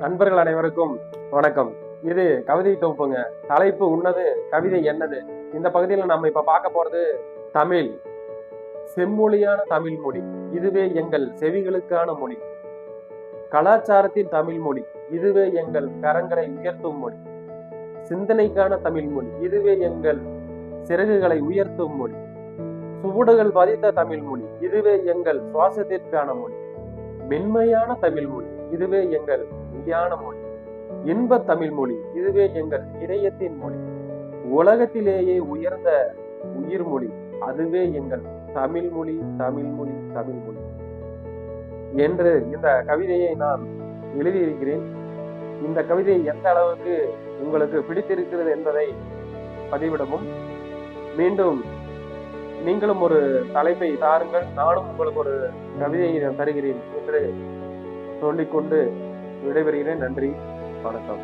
நண்பர்கள் அனைவருக்கும் வணக்கம். இது கவிதை தொகுப்புங்க. தலைப்பு உன்னது, கவிதை என்னது. இந்த பகுதியில் நம்ம இப்ப பார்க்க போறது தமிழ், செம்மொழியான தமிழ் மொழி. இதுவே எங்கள் செவிகளுக்கான மொழி. கலாச்சாரத்தின் தமிழ் மொழி. இதுவே எங்கள் கரங்களை உயர்த்தும் மொழி. சிந்தனைக்கான தமிழ் மொழி. இதுவே எங்கள் சிறகுகளை உயர்த்தும் மொழி. சுவடுகள் பதித்த தமிழ் மொழி. இதுவே எங்கள் சுவாசத்திற்கான மொழி. மென்மையான தமிழ் மொழி. இதுவே எங்கள் மெய்யான மொழி. இன்ப தமிழ் மொழி. இதுவே எங்கள் இதயத்தின் மொழி. உலகத்திலேயே உயர்ந்த உயிர் மொழி. அதுவே எங்கள் தமிழ் மொழி, தமிழ் மொழி, தமிழ் மொழி என்று இந்த கவிதையை நான் எழுதியிருக்கிறேன். இந்த கவிதை எந்த அளவுக்கு உங்களுக்கு பிடித்திருக்கிறது என்பதை பதிவிடவும். மீண்டும் நீங்களும் ஒரு தலைப்பை தாருங்கள், நானும் உங்களுக்கு ஒரு கவிதையை தருகிறேன் என்று சொல்லிக்கொண்டு விடைபெறுகிறேன். நன்றி, வணக்கம்.